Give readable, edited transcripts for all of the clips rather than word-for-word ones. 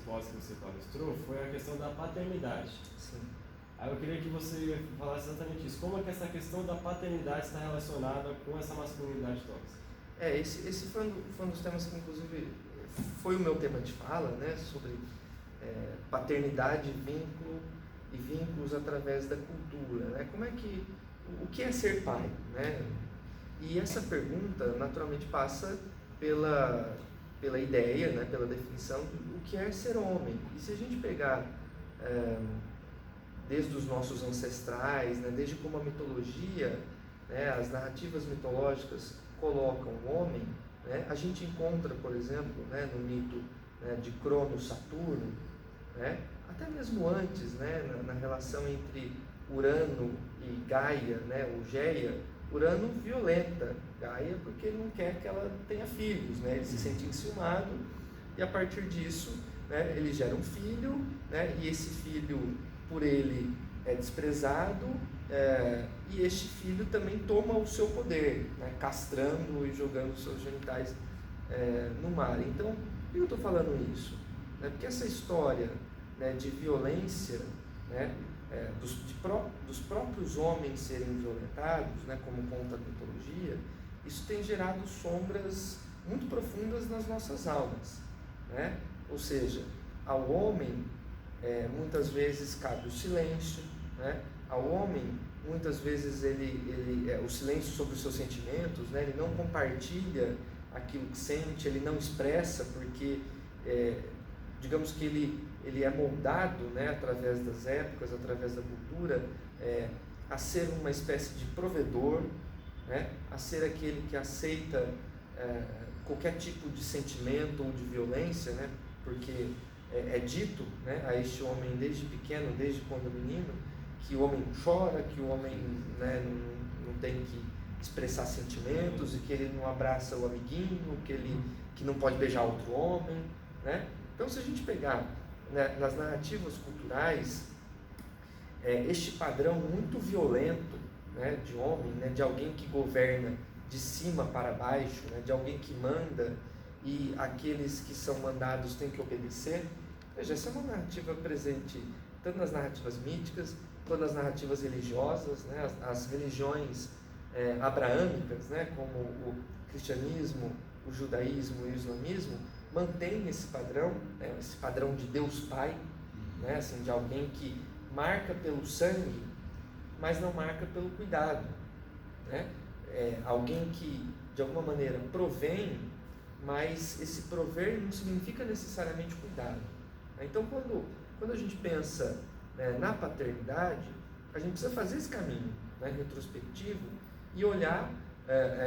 pós que você palestrou foi a questão da paternidade. Sim. Aí eu queria que você falasse exatamente isso. Como é que essa questão da paternidade está relacionada com essa masculinidade tóxica? Esse foi um dos temas que, inclusive, foi o meu tema de fala, né, sobre paternidade, vínculo e vínculos através da cultura, né? O que é ser pai, né? E essa pergunta, naturalmente, passa pela ideia, né, pela definição do que é ser homem. E se a gente pegar desde os nossos ancestrais, né, desde como a mitologia, né, as narrativas mitológicas colocam o homem, né, a gente encontra, por exemplo, né, no mito, né, de Cronos, Saturno, né, até mesmo antes, né, na relação entre Urano e Gaia, né, ou Geia, Urano violenta Gaia porque ele não quer que ela tenha filhos, né, ele se sente enciumado e a partir disso, né, ele gera um filho, né, e esse filho por ele é desprezado, e este filho também toma o seu poder, né, castrando e jogando seus genitais no mar. Então, por que eu estou falando isso? Porque essa história, né, de violência, né, dos próprios homens serem violentados, né, como conta a mitologia, isso tem gerado sombras muito profundas nas nossas almas, né? Ou seja, ao homem muitas vezes cabe o silêncio, né? Ao homem muitas vezes o silêncio sobre os seus sentimentos, né? Ele não compartilha aquilo que sente, ele não expressa porque digamos que ele é moldado, né, através das épocas, através da cultura, a ser uma espécie de provedor, né, a ser aquele que aceita qualquer tipo de sentimento ou de violência, né, porque é dito, né, a este homem desde pequeno, desde quando menino, que o homem não chora, que o homem, né, não tem que expressar sentimentos e que ele não abraça o amiguinho, que não pode beijar outro homem, né? Então, se a gente pegar, né, nas narrativas culturais, este padrão muito violento, né, de homem, né, de alguém que governa de cima para baixo, né, de alguém que manda e aqueles que são mandados têm que obedecer. Veja, essa é uma narrativa presente tanto nas narrativas míticas quanto nas narrativas religiosas, né, as religiões abraâmicas, né, como o cristianismo, o judaísmo e o islamismo, mantém esse padrão, né, esse padrão de Deus Pai, né, assim, de alguém que marca pelo sangue, mas não marca pelo cuidado, né? Alguém que de alguma maneira provém, mas esse prover não significa necessariamente cuidado. Então, quando a gente pensa, né, na paternidade, a gente precisa fazer esse caminho, né, retrospectivo e olhar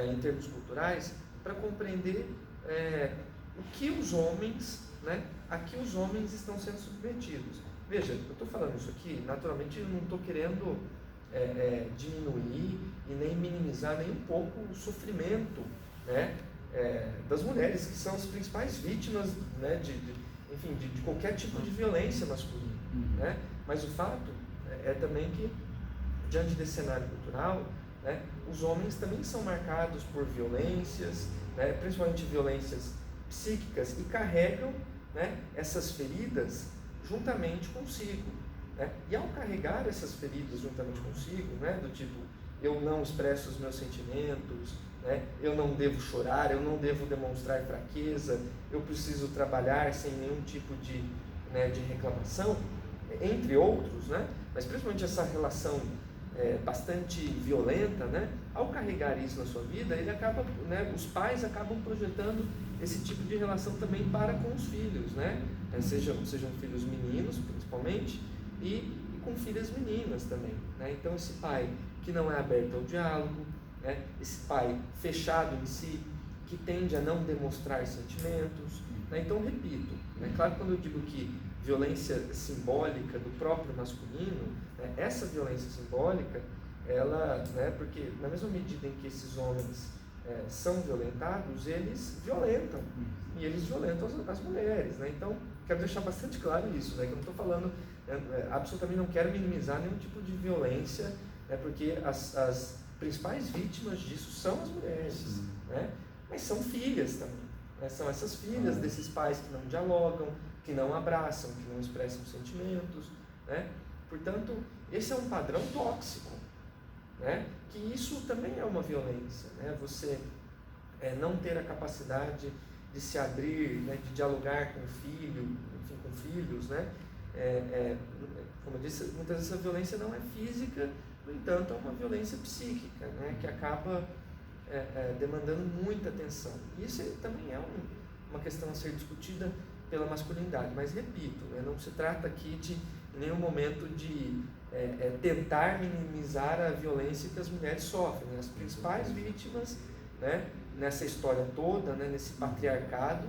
em termos culturais para compreender o que os homens, né, a que os homens estão sendo submetidos. Veja, eu estou falando isso aqui, naturalmente eu não estou querendo diminuir e nem minimizar nem um pouco o sofrimento, né, das mulheres, que são as principais vítimas, né, de qualquer tipo de violência masculina. Né? Mas o fato é também que, diante desse cenário cultural, né, os homens também são marcados por violências, né, principalmente violências psíquicas, e carregam, né, essas feridas juntamente consigo, né? E ao carregar essas feridas juntamente consigo, né, do tipo, eu não expresso os meus sentimentos, né, eu não devo chorar, eu não devo demonstrar fraqueza, eu preciso trabalhar sem nenhum tipo de reclamação, entre outros, né? Mas principalmente essa relação bastante violenta, né? Ao carregar isso na sua vida, ele acaba, né, os pais acabam projetando esse tipo de relação também para com os filhos, né? Sejam filhos meninos, principalmente, e com filhas meninas também, né? Então, esse pai que não é aberto ao diálogo, né? Esse pai fechado em si, que tende a não demonstrar sentimentos, né? Então, repito, né? Claro que quando eu digo que violência simbólica do próprio masculino, né, essa violência simbólica, ela, né, porque na mesma medida em que esses homens são violentados, eles violentam, e eles violentam as mulheres, né? Então, quero deixar bastante claro isso, né, que eu não estou falando, absolutamente não quero minimizar nenhum tipo de violência, né, porque as principais vítimas disso são as mulheres, né? Mas são filhas também, né? São essas filhas desses pais que não dialogam, que não abraçam, que não expressam sentimentos, né? Portanto, esse é um padrão tóxico, né? Que isso também é uma violência, né? Você não ter a capacidade de se abrir, né? De dialogar com o filho, enfim, com filhos, né? Como eu disse, muitas vezes a violência não é física, no entanto, é uma violência psíquica, né? Que acaba demandando muita atenção. Isso também é uma questão a ser discutida pela masculinidade, mas repito, né? Não se trata aqui de, em nenhum momento, de tentar minimizar a violência que as mulheres sofrem, né? As principais vítimas, né? Nessa história toda, né? Nesse patriarcado,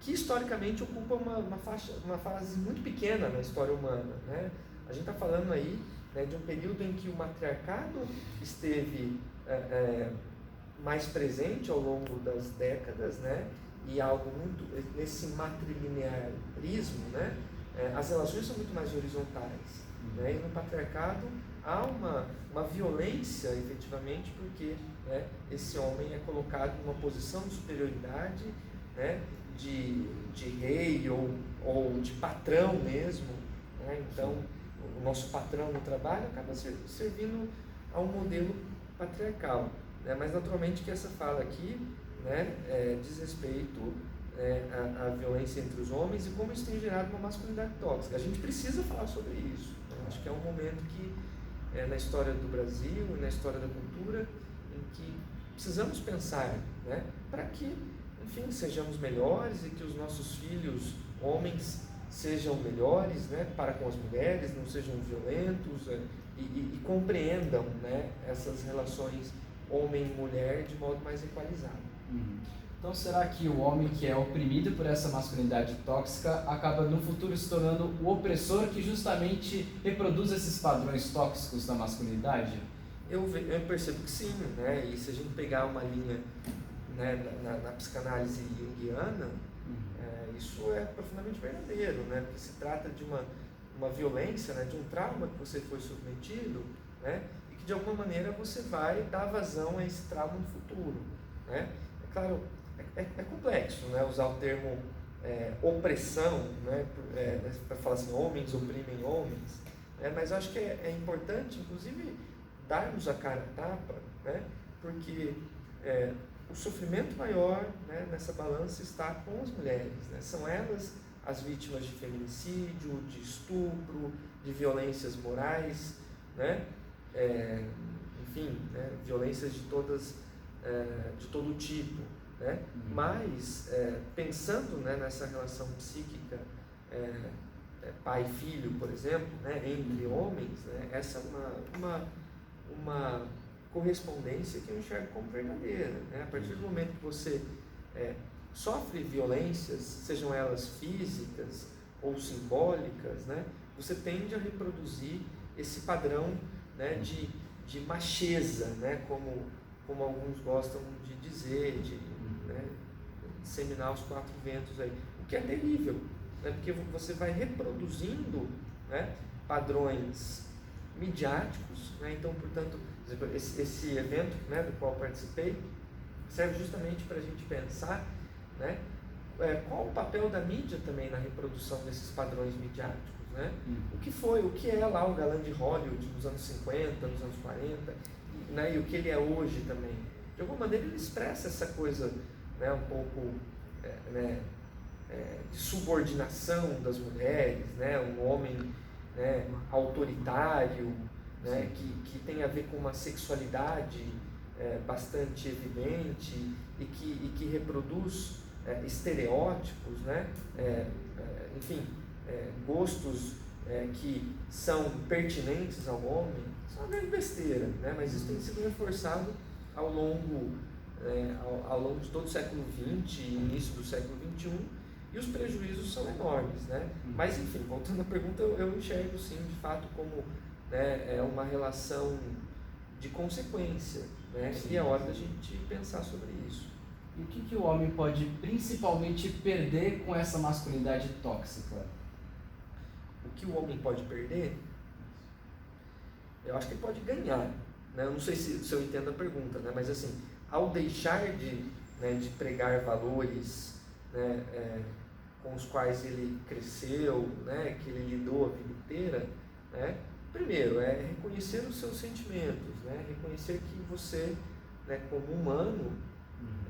que historicamente ocupa uma fase muito pequena na história humana, né? A gente está falando aí, né, de um período em que o matriarcado esteve mais presente ao longo das décadas, né? E algo muito nesse matrilinearismo, né? As relações são muito mais horizontais, né? E no patriarcado há uma violência, efetivamente, porque, né, esse homem é colocado numa posição de superioridade, né? De rei ou de patrão mesmo, né? Então o nosso patrão no trabalho acaba servindo a um modelo patriarcal, né? Mas naturalmente que essa fala aqui, né, diz respeito à violência entre os homens e como isso tem gerado uma masculinidade tóxica. A gente precisa falar sobre isso, né? Acho que é um momento que na história do Brasil e na história da cultura em que precisamos pensar, né, para que, enfim, sejamos melhores e que os nossos filhos, homens, sejam melhores, né, para com as mulheres, não sejam violentos e compreendam, né, essas relações homem-mulher de modo mais equalizado. Então será que o homem que é oprimido por essa masculinidade tóxica acaba no futuro se tornando o opressor que justamente reproduz esses padrões tóxicos da masculinidade? Eu percebo que sim, né? E se a gente pegar uma linha, né, na psicanálise junguiana, isso é profundamente verdadeiro, né? Porque se trata de uma violência, né, de um trauma que você foi submetido, né, e que de alguma maneira você vai dar vazão a esse trauma no futuro, né? É claro, é complexo, né, usar o termo opressão, né, para falar assim, homens oprimem homens, né, mas eu acho que é importante, inclusive, darmos a cara a tapa, né, porque o sofrimento maior, né, nessa balança está com as mulheres, né? São elas as vítimas de feminicídio, de estupro, de violências morais, né? Enfim, né, violências de todo tipo, né? Mas pensando, né, nessa relação psíquica pai e filho, por exemplo, né, entre homens, né, essa é uma correspondência que eu enxergo como verdadeira, né? A partir do momento que você sofre violências, sejam elas físicas ou simbólicas, né, você tende a reproduzir esse padrão, né, de macheza, né, como alguns gostam de dizer, né, disseminar os quatro ventos aí, o que é terrível, né, porque você vai reproduzindo, né, padrões midiáticos, né? Então, portanto, esse evento, né, do qual participei serve justamente para a gente pensar, né, qual o papel da mídia também na reprodução desses padrões midiáticos, né? O que é lá o galã de Hollywood nos anos 50, nos anos 40, né, e o que ele é hoje também. De alguma maneira ele expressa essa coisa, né, um pouco de subordinação das mulheres, né, um homem, né, autoritário, né, que tem a ver com uma sexualidade bastante evidente e que reproduz estereótipos, né, enfim, gostos que são pertinentes ao homem. Isso é uma grande besteira, né, mas isso tem sido reforçado ao longo de todo o século XX e início do século XXI, e os prejuízos são enormes, né? Mas enfim, voltando à pergunta, eu enxergo sim, de fato, como, né, uma relação de consequência, né? E é hora da gente pensar sobre isso. E o que o homem pode principalmente perder com essa masculinidade tóxica? O que o homem pode perder? Eu acho que ele pode ganhar, né? Eu não sei se eu entendo a pergunta, né? Mas assim, ao deixar de pregar valores, né, com os quais ele cresceu, né, que ele lidou a vida inteira, né, primeiro é reconhecer os seus sentimentos, né, reconhecer que você, né, como humano,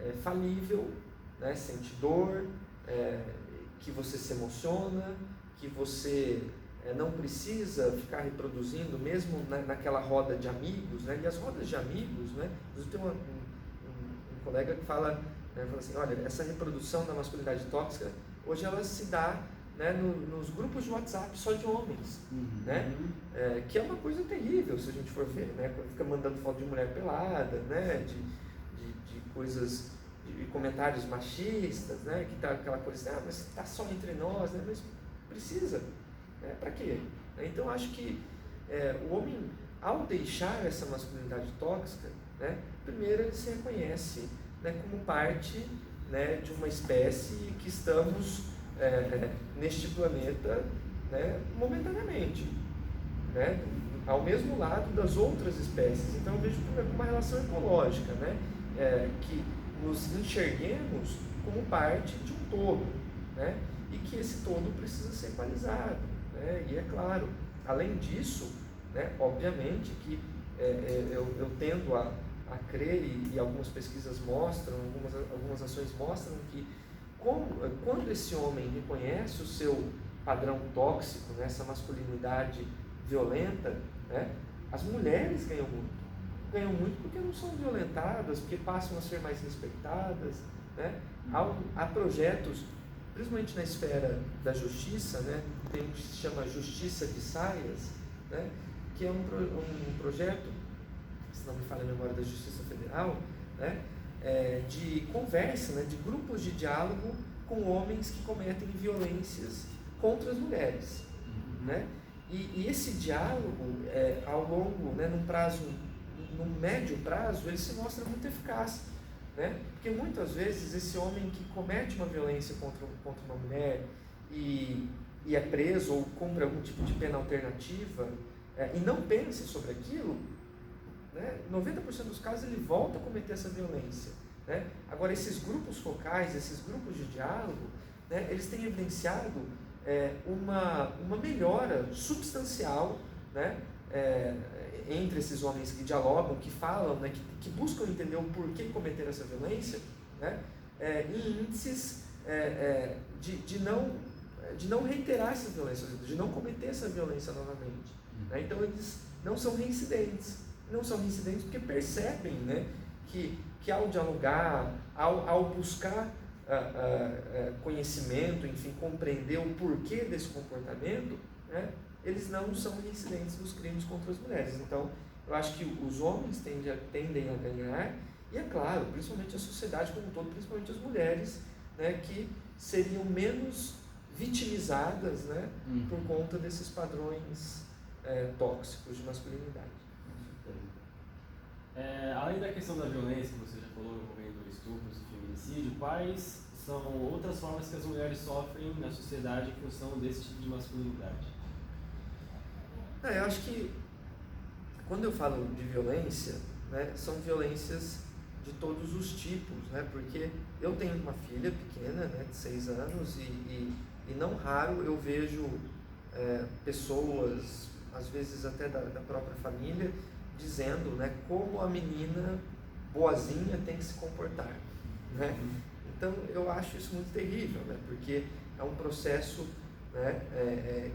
é falível, né, sente dor, que você se emociona, que você não precisa ficar reproduzindo, mesmo naquela roda de amigos, né? E as rodas de amigos, né? Eu tenho um colega que fala, né, fala assim, olha, essa reprodução da masculinidade tóxica, hoje ela se dá, né, nos grupos de WhatsApp só de homens, né? Que é uma coisa terrível, se a gente for ver, né? Fica mandando foto de mulher pelada, né? De coisas, de comentários machistas, né? Que tá aquela coisa, mas tá só entre nós, né? Mas precisa. Para quê? Então acho que o homem, ao deixar essa masculinidade tóxica, né, primeiro ele se reconhece, né, como parte, né, de uma espécie que estamos neste planeta, né, momentaneamente, né, ao mesmo lado das outras espécies. Então eu vejo como uma relação ecológica, né, que nos enxerguemos como parte de um todo, né, e que esse todo precisa ser equalizado. E é claro, além disso, né, obviamente que eu tendo a crer, e algumas pesquisas mostram, algumas ações mostram que quando esse homem reconhece o seu padrão tóxico, né, essa masculinidade violenta, né, as mulheres ganham muito porque não são violentadas, porque passam a ser mais respeitadas, né? Há projetos, principalmente na esfera da justiça, né, tem o que se chama Justiça de Saias, né, que é um projeto, se não me falha a memória, da Justiça Federal, né, de conversa, né, de grupos de diálogo com homens que cometem violências contra as mulheres, né, e esse diálogo, ao longo, né, num médio prazo, ele se mostra muito eficaz, né? Porque muitas vezes esse homem que comete uma violência contra uma mulher e é preso ou cumpre algum tipo de pena alternativa, e não pensa sobre aquilo, né? 90% dos casos ele volta a cometer essa violência, né? Agora esses grupos focais, esses grupos de diálogo, né, eles têm evidenciado uma melhora substancial, né, entre esses homens que dialogam, que falam, né, que buscam entender o porquê cometer essa violência, né, em índices de não reiterar essa violência, de não cometer essa violência novamente. Né? Então eles não são reincidentes porque percebem, né, que ao dialogar, ao buscar conhecimento, enfim, compreender o porquê desse comportamento, né, eles não são reincidentes dos crimes contra as mulheres. Então, eu acho que os homens tendem a ganhar, e é claro, principalmente a sociedade como um todo, principalmente as mulheres, né, que seriam menos vitimizadas, né, por conta desses padrões tóxicos de masculinidade. Além da questão da violência que você já falou, envolvendo estupros e feminicídio, quais são outras formas que as mulheres sofrem na sociedade em função desse tipo de masculinidade? Eu acho que quando eu falo de violência, né, são violências de todos os tipos, né, porque eu tenho uma filha pequena, né, de 6 anos, e não raro eu vejo pessoas, às vezes até da própria família, dizendo, né, como a menina boazinha tem que se comportar, né? Então eu acho isso muito terrível, né, porque é um processo, né,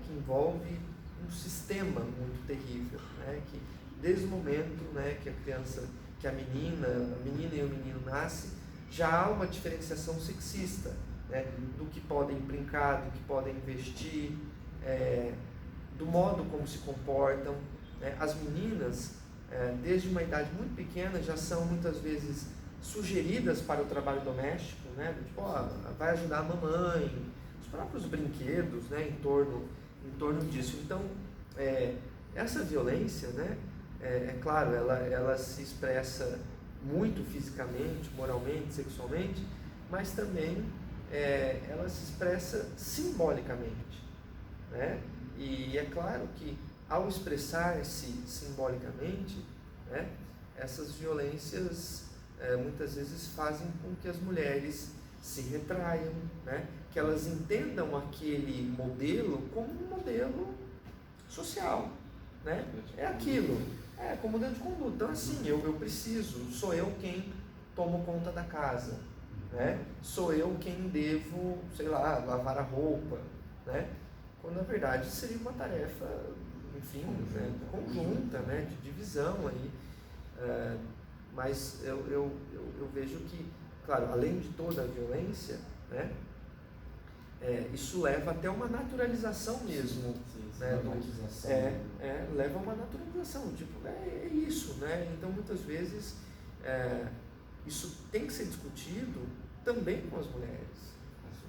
que envolve um sistema muito terrível, né, que desde o momento, né, que a menina e o menino nascem, já há uma diferenciação sexista, né, do que podem brincar, do que podem vestir, do modo como se comportam, né. As meninas, desde uma idade muito pequena, já são muitas vezes sugeridas para o trabalho doméstico, né, tipo, vai ajudar a mamãe, os próprios brinquedos, né, em torno disso. Então, essa violência, né, claro, ela se expressa muito fisicamente, moralmente, sexualmente, mas também ela se expressa simbolicamente, né? E é claro que ao expressar-se simbolicamente, né, essas violências muitas vezes fazem com que as mulheres se retraiam, né, que elas entendam aquele modelo como um modelo social, né? É aquilo, como modelo de conduta. Então assim, eu preciso, sou eu quem tomo conta da casa, né? Sou eu quem devo, sei lá, lavar a roupa, né? Quando na verdade seria uma tarefa, enfim, né, conjunta, né, de divisão aí. Mas eu vejo que, claro, além de toda a violência, né, isso leva até uma naturalização mesmo, né, leva a uma naturalização, tipo, é isso, né? Então muitas vezes isso tem que ser discutido também com as mulheres,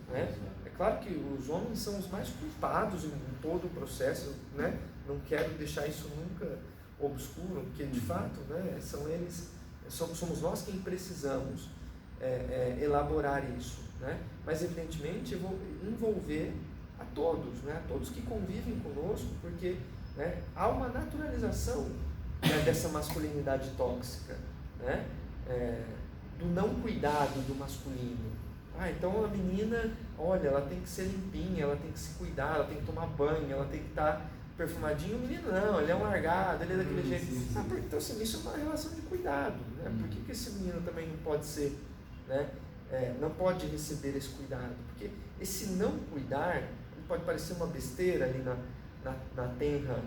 né? É claro que os homens são os mais culpados em todo o processo, né? Não quero deixar isso nunca obscuro, porque de fato, né, são eles, somos nós quem precisamos elaborar isso, né? Mas evidentemente eu vou envolver a todos, né? A todos que convivem conosco, porque, né, há uma naturalização, né, dessa masculinidade tóxica, né? Do não cuidado do masculino. Então a menina, olha, ela tem que ser limpinha, ela tem que se cuidar, ela tem que tomar banho, ela tem que estar perfumadinho. O menino não, ele é um largado, ele é daquele jeito. Então assim, isso é uma relação de cuidado, né? Por que esse menino também não pode ser, né? Não pode receber esse cuidado? Porque esse não cuidar pode parecer uma besteira ali na tenra,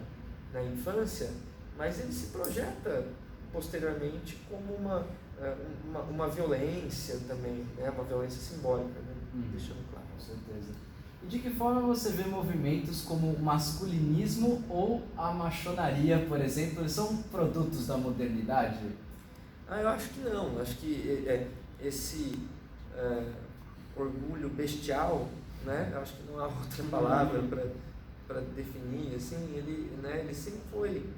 na infância, mas ele se projeta posteriormente como uma violência também, né? Uma violência simbólica, né? Deixando claro. Com certeza. E de que forma você vê movimentos como o masculinismo ou a machonaria, por exemplo, são produtos da modernidade? Eu acho que não. Acho que esse orgulho bestial, né? Eu acho que não há outra palavra para definir. Assim, ele sempre foi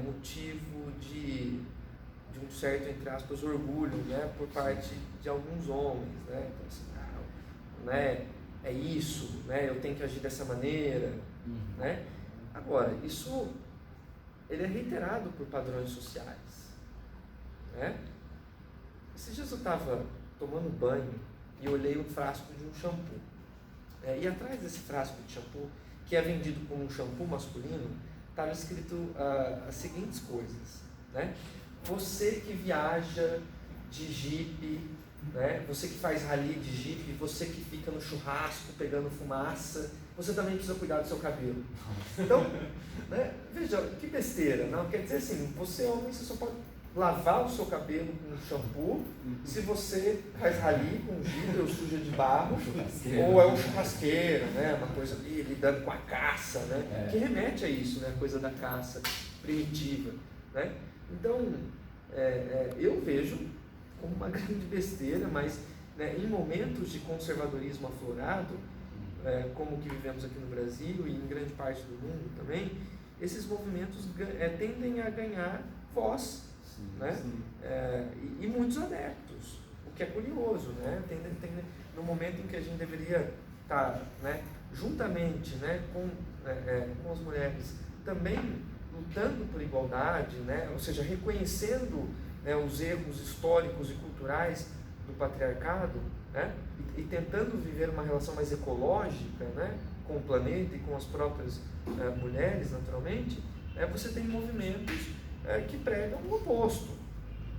motivo de um certo, entre aspas, orgulho, né, por parte de alguns homens, né? Então, assim, né, é isso, né? Eu tenho que agir dessa maneira, né? Agora, isso ele é reiterado por padrões sociais, né? Esses dias eu estava tomando banho e olhei um frasco de um shampoo, e atrás desse frasco de shampoo, que é vendido como um shampoo masculino, estava escrito as seguintes coisas, né? Você que viaja de jipe, né? Você que faz rally de jipe, você que fica no churrasco pegando fumaça, você também precisa cuidar do seu cabelo. Então, né? Veja, que besteira, não? Quer dizer assim, você homem, você só pode lavar o seu cabelo com shampoo se você faz rally com jipe ou suja de barro, ou é um churrasqueiro, né? Uma coisa ali, lidando com a caça, né? Que remete a isso, né? Coisa da caça primitiva, né? Então, eu vejo como uma grande besteira, mas, né, em momentos de conservadorismo aflorado, como o que vivemos aqui no Brasil e em grande parte do mundo também, esses movimentos tendem a ganhar voz, né? E muitos adeptos, o que é curioso, né? No momento em que a gente deveria estar, né, juntamente, né, com as mulheres também lutando por igualdade, né? Ou seja, reconhecendo, né, os erros históricos e culturais do patriarcado, né? E tentando viver uma relação mais ecológica, né, com o planeta e com as próprias mulheres, naturalmente, você tem movimentos que pregam o oposto,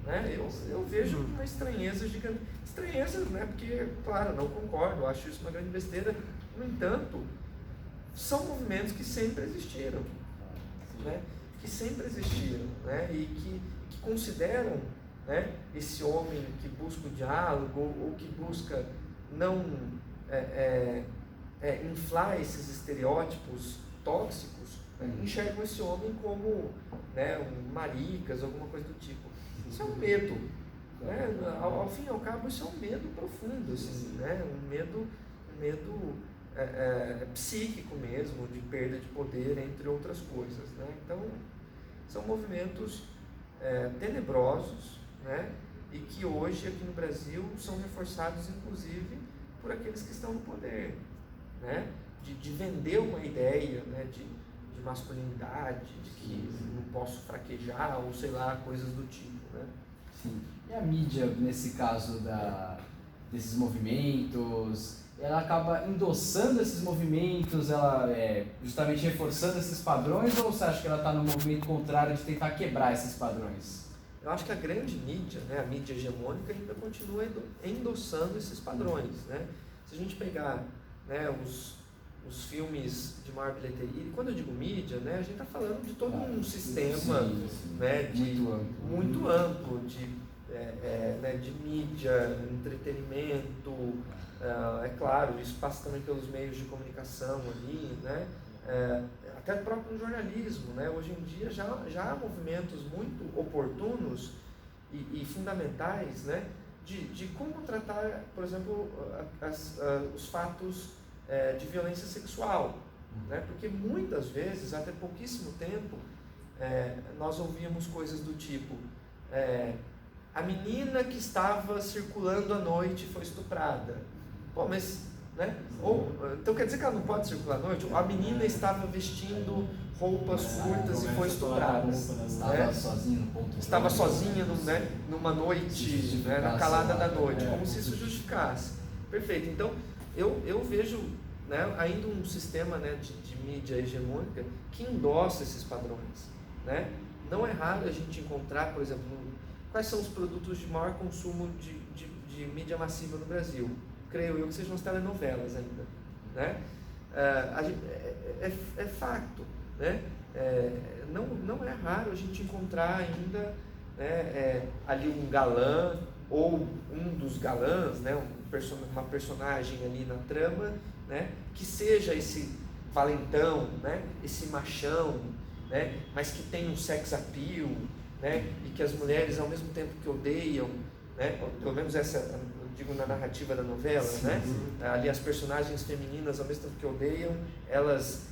né? Eu vejo uma estranheza gigante, né? Porque, claro, não concordo, acho isso uma grande besteira. No entanto, são movimentos que sempre existiram, né? Que sempre existiram, né? E que consideram, né, esse homem que busca o diálogo ou que busca não inflar esses estereótipos tóxicos, né? Enxergam esse homem como, né, um maricas, alguma coisa do tipo. Isso é um medo, né? Ao fim e ao cabo, isso é um medo profundo, assim, né? Um medo psíquico mesmo, de perda de poder, entre outras coisas, né? Então, são movimentos tenebrosos, né? E que hoje aqui no Brasil são reforçados inclusive por aqueles que estão no poder, né? De vender uma ideia, né, de masculinidade, de que não posso fraquejar ou sei lá, coisas do tipo, né? Sim. E a mídia, nesse caso desses movimentos, ela acaba endossando esses movimentos, ela justamente reforçando esses padrões, ou você acha que ela está no movimento contrário de tentar quebrar esses padrões? Eu acho que a grande mídia, né, a mídia hegemônica, ainda continua endossando esses padrões, né? Se a gente pegar, né, os filmes de maior bilheteria, e quando eu digo mídia, né, a gente está falando de todo um sistema, né, muito amplo de mídia, entretenimento, é claro, isso passa também pelos meios de comunicação ali, né, até o próprio jornalismo, né, hoje em dia já há movimentos muito oportunos e fundamentais, né, de como tratar, por exemplo, os fatos de violência sexual, né, porque muitas vezes, até pouquíssimo tempo, nós ouvíamos coisas do tipo, a menina que estava circulando à noite foi estuprada. Pô, mas, né? Então quer dizer que ela não pode circular à noite? A menina estava vestindo roupas curtas e foi estuprada. Estava sozinha no ponto. Estava sozinha numa noite, né, na calada da noite, como se isso justificasse. Perfeito. Então, eu vejo, né, ainda um sistema, né, de mídia hegemônica que endossa esses padrões, né? Não é raro a gente encontrar, por exemplo, quais são os produtos de maior consumo de mídia massiva no Brasil. Creio eu que sejam as telenovelas ainda, né? É facto, né? Não é raro a gente encontrar ainda, né, ali um galã ou um dos galãs, né, uma personagem ali na trama, né, que seja esse valentão, né, esse machão, né, mas que tem um sex appeal, né, e que as mulheres, ao mesmo tempo que odeiam, né, pelo menos essa, eu digo na narrativa da novela, sim, né, ali as personagens femininas, ao mesmo tempo que odeiam, elas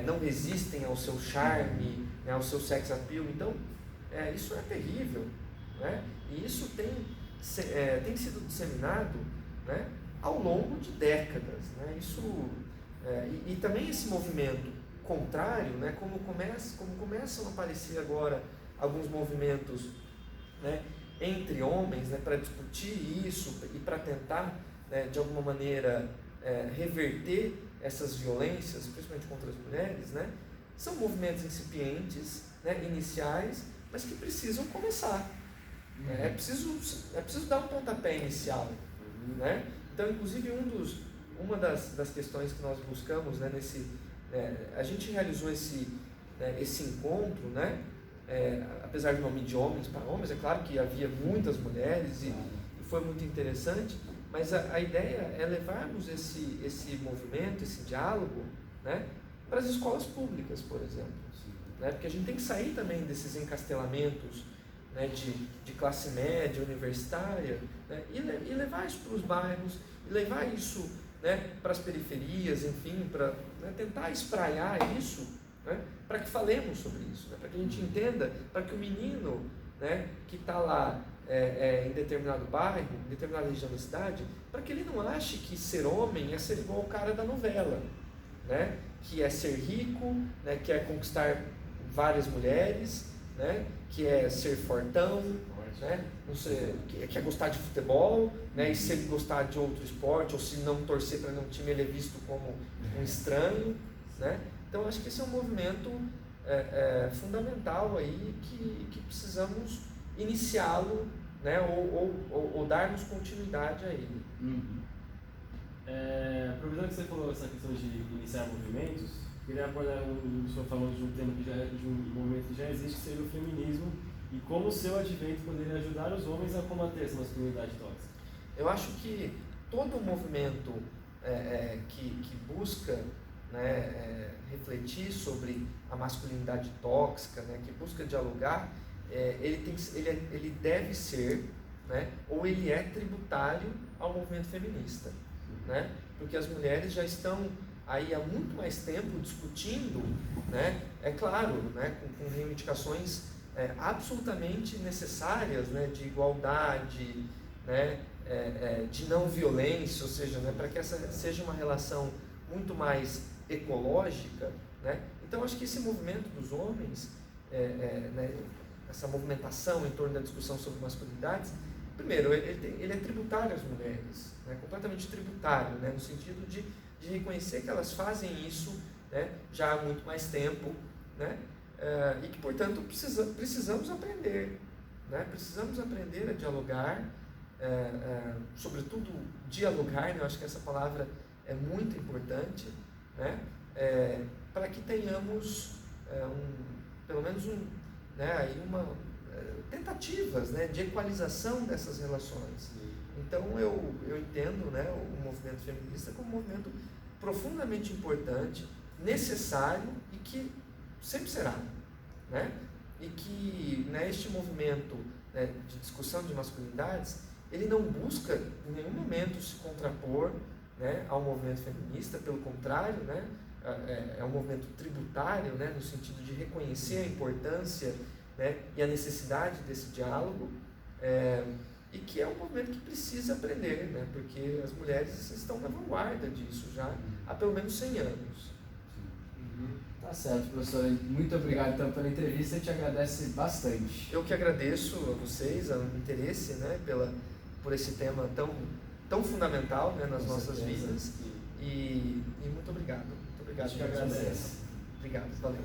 não resistem ao seu charme, né, ao seu sex appeal. Então, isso é terrível, né, e isso tem sido disseminado, né, ao longo de décadas, né, isso, e também esse movimento contrário, né, como começam a aparecer agora alguns movimentos, né, entre homens, né, para discutir isso e para tentar, né, de alguma maneira reverter essas violências, principalmente contra as mulheres, né, são movimentos incipientes, né, iniciais, mas que precisam começar. É preciso dar um pontapé inicial, né? Então, inclusive, uma das questões que nós buscamos, né, a gente realizou esse encontro, né? Apesar de nome de homens para homens, é claro que havia muitas mulheres e foi muito interessante, mas a ideia é levarmos esse movimento, esse diálogo, né, para as escolas públicas, por exemplo, né, porque a gente tem que sair também desses encastelamentos, né, de classe média, universitária, né, e levar isso para os bairros, e levar isso, né, para as periferias, enfim, para, né, tentar espraiar isso, né, para que falemos sobre isso, né, para que a gente entenda, para que o menino, né, que está lá em determinado bairro, em determinada região da cidade, para que ele não ache que ser homem é ser igual ao cara da novela, né, que é ser rico, né, que é conquistar várias mulheres, né, que é ser fortão, né, não sei, que é gostar de futebol, né, e se ele gostar de outro esporte, ou se não torcer para nenhum time, ele é visto como um estranho, né? Então, acho que esse é um movimento fundamental aí que precisamos iniciá-lo, né, ou darmos continuidade a ele. Aproveitando que você falou essa questão de iniciar movimentos, queria abordar o senhor falando de um tema de um movimento que já existe, que seria o feminismo, e como o seu advento poderia ajudar os homens a combater essa masculinidade tóxica. Eu acho que todo movimento que busca, né, refletir sobre a masculinidade tóxica, né, que busca dialogar, ele deve ser, né, ou ele é tributário ao movimento feminista, né, porque as mulheres já estão aí há muito mais tempo discutindo, né, é claro, né, com reivindicações absolutamente necessárias, né, de igualdade, né, de não violência, ou seja, né, para que essa seja uma relação muito mais ecológica, né. Então acho que esse movimento dos homens, né, essa movimentação em torno da discussão sobre masculinidades primeiro, ele é tributário às mulheres, né? Completamente tributário, né? No sentido de reconhecer que elas fazem isso, né? Já há muito mais tempo, né? E que, portanto, precisamos aprender, né? Precisamos aprender a dialogar, sobretudo dialogar, né? Eu acho que essa palavra é muito importante, né? Para que tenhamos pelo menos né? Aí tentativas, né? De equalização dessas relações. Então eu entendo, né? O movimento feminista como um movimento profundamente importante, necessário e que sempre será, né? E que, né, este movimento, né, de discussão de masculinidades, ele não busca em nenhum momento se contrapor, né, ao movimento feminista, pelo contrário, né, é um movimento tributário, né, no sentido de reconhecer a importância, né, e a necessidade desse diálogo, e que é um movimento que precisa aprender, né, porque as mulheres estão na vanguarda disso já há pelo menos 100 anos. Tá certo, professor. Muito obrigado então pela entrevista, a gente agradece bastante. Eu que agradeço a vocês, o interesse, né, por esse tema tão fundamental, né, nas nossas vidas. E muito obrigado. Muito obrigado. A gente agradece. Obrigado, valeu.